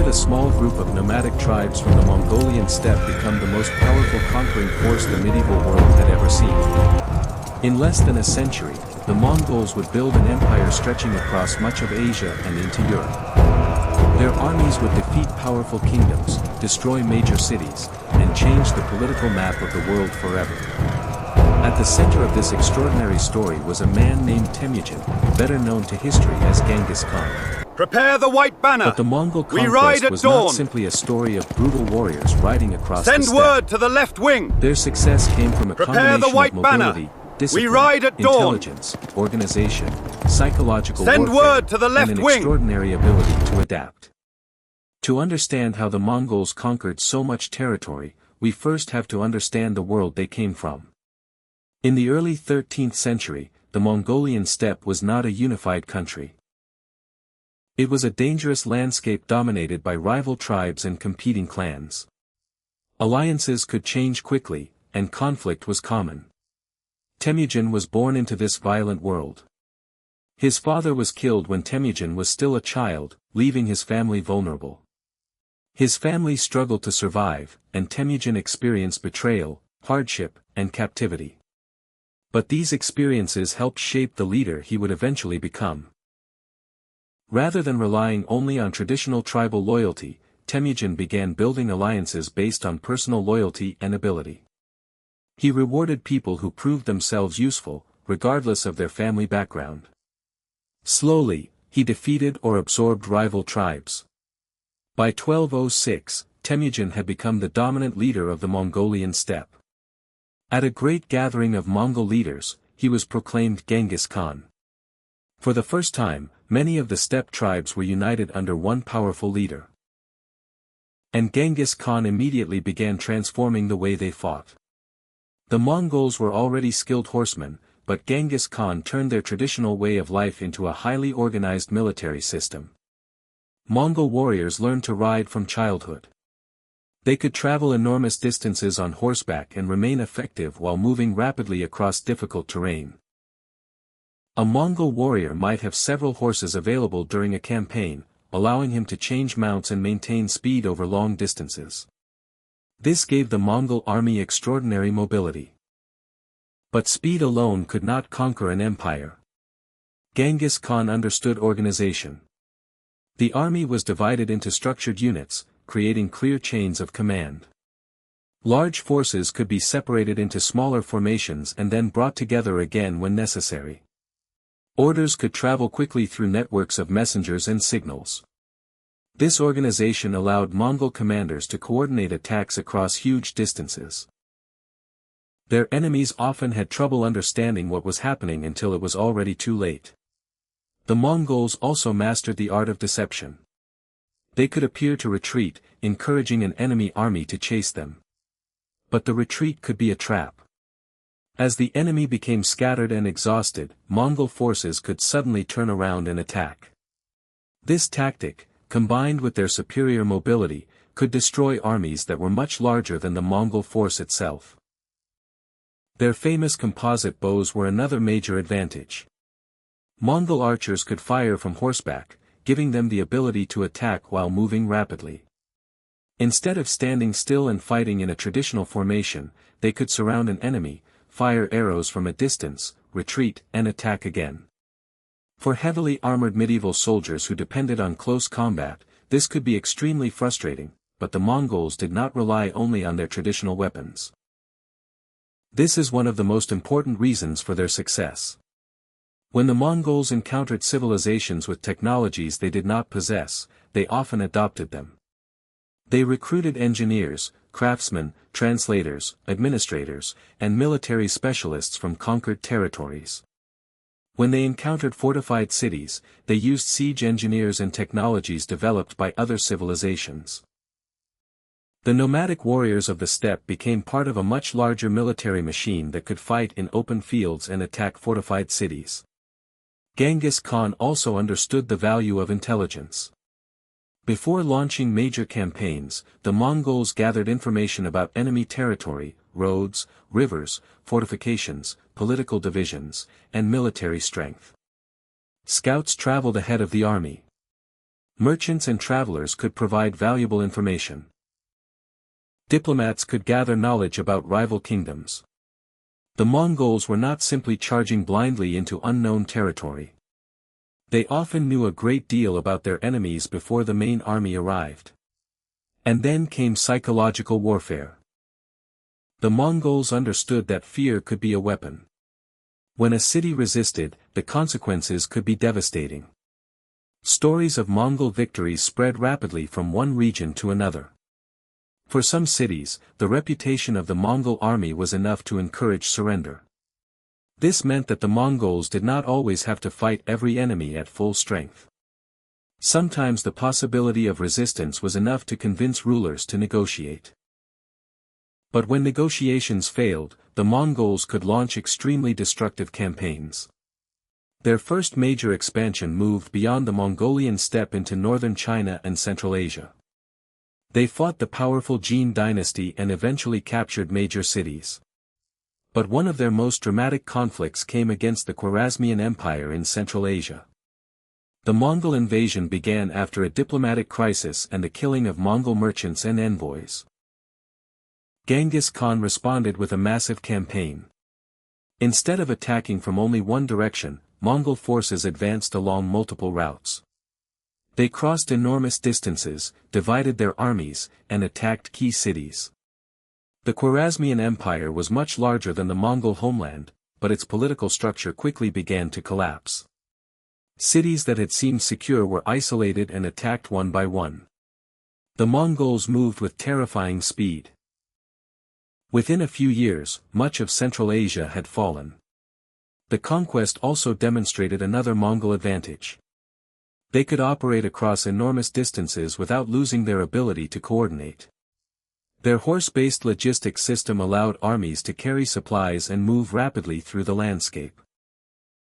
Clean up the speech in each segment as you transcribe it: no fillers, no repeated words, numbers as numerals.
did a small group of nomadic tribes from the Mongolian steppe become the most powerful conquering force the medieval world had ever seen? In less than a century, the Mongols would build an empire stretching across much of Asia and into Europe. Their armies would defeat powerful kingdoms, destroy major cities, and change the political map of the world forever. At the center of this extraordinary story was a man named Temüjin, better known to history as Genghis Khan. Prepare the white banner! But the Mongol conquest was not simply a story of brutal warriors riding across the steppe. Send word to the left wing! Their success came from a combination of mobility, discipline, intelligence, organization, psychological warfare, and an extraordinary ability to adapt. To understand how the Mongols conquered so much territory, we first have to understand the world they came from. In the early 13th century, the Mongolian steppe was not a unified country. It was a dangerous landscape dominated by rival tribes and competing clans. Alliances could change quickly, and conflict was common. Temüjin was born into this violent world. His father was killed when Temüjin was still a child, leaving his family vulnerable. His family struggled to survive, and Temüjin experienced betrayal, hardship, and captivity. But these experiences helped shape the leader he would eventually become. Rather than relying only on traditional tribal loyalty, Temüjin began building alliances based on personal loyalty and ability. He rewarded people who proved themselves useful, regardless of their family background. Slowly, he defeated or absorbed rival tribes. By 1206, Temüjin had become the dominant leader of the Mongolian steppe. At a great gathering of Mongol leaders, he was proclaimed Genghis Khan. For the first time, many of the steppe tribes were united under one powerful leader. And Genghis Khan immediately began transforming the way they fought. The Mongols were already skilled horsemen, but Genghis Khan turned their traditional way of life into a highly organized military system. Mongol warriors learned to ride from childhood. They could travel enormous distances on horseback and remain effective while moving rapidly across difficult terrain. A Mongol warrior might have several horses available during a campaign, allowing him to change mounts and maintain speed over long distances. This gave the Mongol army extraordinary mobility. But speed alone could not conquer an empire. Genghis Khan understood organization. The army was divided into structured units, creating clear chains of command. Large forces could be separated into smaller formations and then brought together again when necessary. Orders could travel quickly through networks of messengers and signals. This organization allowed Mongol commanders to coordinate attacks across huge distances. Their enemies often had trouble understanding what was happening until it was already too late. The Mongols also mastered the art of deception. They could appear to retreat, encouraging an enemy army to chase them. But the retreat could be a trap. As the enemy became scattered and exhausted, Mongol forces could suddenly turn around and attack. This tactic, combined with their superior mobility, could destroy armies that were much larger than the Mongol force itself. Their famous composite bows were another major advantage. Mongol archers could fire from horseback, giving them the ability to attack while moving rapidly. Instead of standing still and fighting in a traditional formation, they could surround an enemy, fire arrows from a distance, retreat, and attack again. For heavily armored medieval soldiers who depended on close combat, this could be extremely frustrating, but the Mongols did not rely only on their traditional weapons. This is one of the most important reasons for their success. When the Mongols encountered civilizations with technologies they did not possess, they often adopted them. They recruited engineers, craftsmen, translators, administrators, and military specialists from conquered territories. When they encountered fortified cities, they used siege engineers and technologies developed by other civilizations. The nomadic warriors of the steppe became part of a much larger military machine that could fight in open fields and attack fortified cities. Genghis Khan also understood the value of intelligence. Before launching major campaigns, the Mongols gathered information about enemy territory, roads, rivers, fortifications, political divisions, and military strength. Scouts traveled ahead of the army. Merchants and travelers could provide valuable information. Diplomats could gather knowledge about rival kingdoms. The Mongols were not simply charging blindly into unknown territory. They often knew a great deal about their enemies before the main army arrived. And then came psychological warfare. The Mongols understood that fear could be a weapon. When a city resisted, the consequences could be devastating. Stories of Mongol victories spread rapidly from one region to another. For some cities, the reputation of the Mongol army was enough to encourage surrender. This meant that the Mongols did not always have to fight every enemy at full strength. Sometimes the possibility of resistance was enough to convince rulers to negotiate. But when negotiations failed, the Mongols could launch extremely destructive campaigns. Their first major expansion moved beyond the Mongolian steppe into northern China and Central Asia. They fought the powerful Jin dynasty and eventually captured major cities. But one of their most dramatic conflicts came against the Khwarazmian Empire in Central Asia. The Mongol invasion began after a diplomatic crisis and the killing of Mongol merchants and envoys. Genghis Khan responded with a massive campaign. Instead of attacking from only one direction, Mongol forces advanced along multiple routes. They crossed enormous distances, divided their armies, and attacked key cities. The Khwarazmian Empire was much larger than the Mongol homeland, but its political structure quickly began to collapse. Cities that had seemed secure were isolated and attacked one by one. The Mongols moved with terrifying speed. Within a few years, much of Central Asia had fallen. The conquest also demonstrated another Mongol advantage. They could operate across enormous distances without losing their ability to coordinate. Their horse-based logistics system allowed armies to carry supplies and move rapidly through the landscape.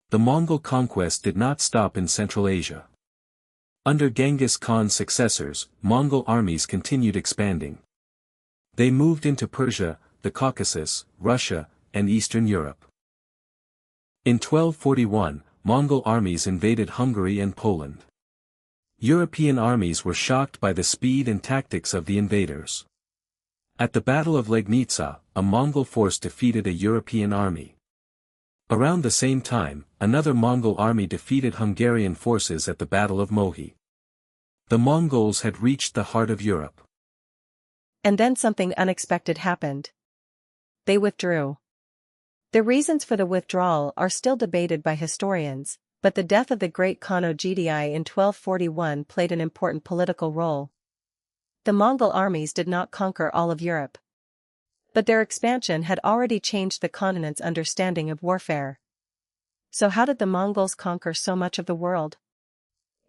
The Mongol conquest did not stop in Central Asia. Under Genghis Khan's successors, Mongol armies continued expanding. They moved into Persia, the Caucasus, Russia, and Eastern Europe. In 1241, Mongol armies invaded Hungary and Poland. European armies were shocked by the speed and tactics of the invaders. At the Battle of Legnica, a Mongol force defeated a European army. Around the same time, another Mongol army defeated Hungarian forces at the Battle of Mohi. The Mongols had reached the heart of Europe. And then something unexpected happened. They withdrew. The reasons for the withdrawal are still debated by historians, but the death of the great Khan Ogdi in 1241 played an important political role. The Mongol armies did not conquer all of Europe. But their expansion had already changed the continent's understanding of warfare. So how did the Mongols conquer so much of the world?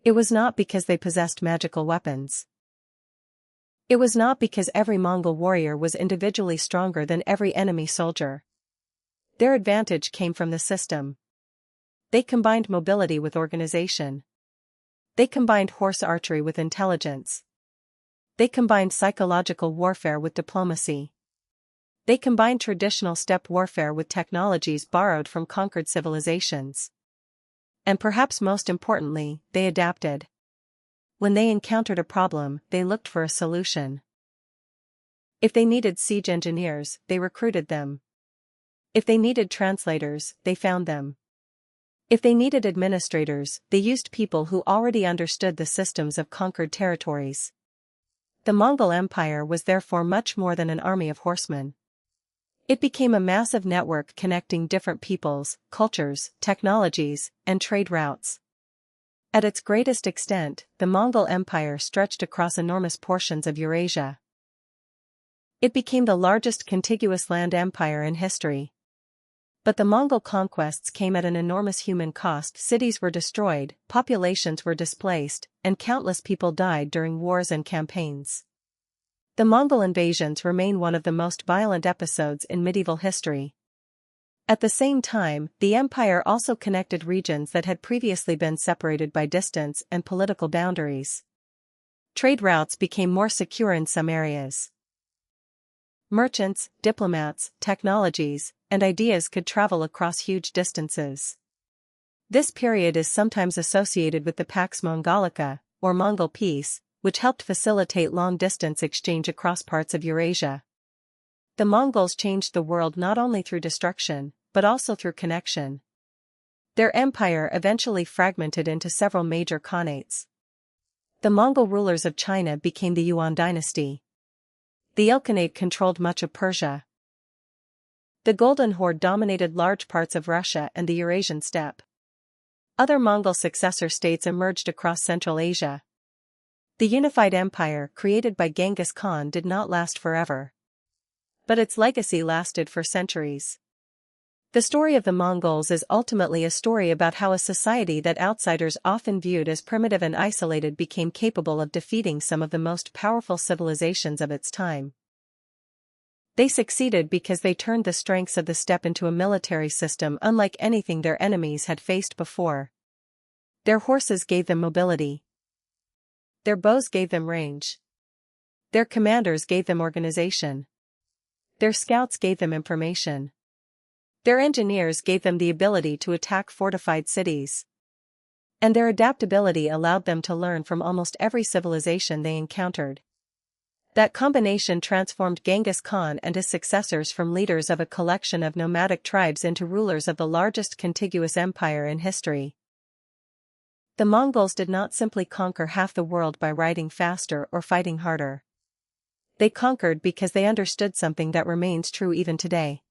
It was not because they possessed magical weapons. It was not because every Mongol warrior was individually stronger than every enemy soldier. Their advantage came from the system. They combined mobility with organization. They combined horse archery with intelligence. They combined psychological warfare with diplomacy. They combined traditional steppe warfare with technologies borrowed from conquered civilizations. And perhaps most importantly, they adapted. When they encountered a problem, they looked for a solution. If they needed siege engineers, they recruited them. If they needed translators, they found them. If they needed administrators, they used people who already understood the systems of conquered territories. The Mongol Empire was therefore much more than an army of horsemen. It became a massive network connecting different peoples, cultures, technologies, and trade routes. At its greatest extent, the Mongol Empire stretched across enormous portions of Eurasia. It became the largest contiguous land empire in history. But the Mongol conquests came at an enormous human cost. Cities were destroyed, populations were displaced, and countless people died during wars and campaigns. The Mongol invasions remain one of the most violent episodes in medieval history. At the same time, the empire also connected regions that had previously been separated by distance and political boundaries. Trade routes became more secure in some areas. Merchants, diplomats, technologies, and ideas could travel across huge distances. This period is sometimes associated with the Pax Mongolica, or Mongol peace, which helped facilitate long-distance exchange across parts of Eurasia. The Mongols changed the world not only through destruction, but also through connection. Their empire eventually fragmented into several major khanates. The Mongol rulers of China became the Yuan dynasty. The Ilkhanate controlled much of Persia. The Golden Horde dominated large parts of Russia and the Eurasian steppe. Other Mongol successor states emerged across Central Asia. The unified empire created by Genghis Khan did not last forever. But its legacy lasted for centuries. The story of the Mongols is ultimately a story about how a society that outsiders often viewed as primitive and isolated became capable of defeating some of the most powerful civilizations of its time. They succeeded because they turned the strengths of the steppe into a military system unlike anything their enemies had faced before. Their horses gave them mobility. Their bows gave them range. Their commanders gave them organization. Their scouts gave them information. Their engineers gave them the ability to attack fortified cities. And their adaptability allowed them to learn from almost every civilization they encountered. That combination transformed Genghis Khan and his successors from leaders of a collection of nomadic tribes into rulers of the largest contiguous empire in history. The Mongols did not simply conquer half the world by riding faster or fighting harder. They conquered because they understood something that remains true even today.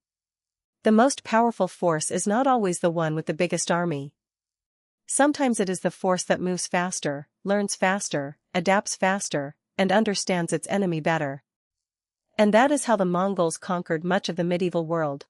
The most powerful force is not always the one with the biggest army. Sometimes it is the force that moves faster, learns faster, adapts faster, and understands its enemy better. And that is how the Mongols conquered much of the medieval world.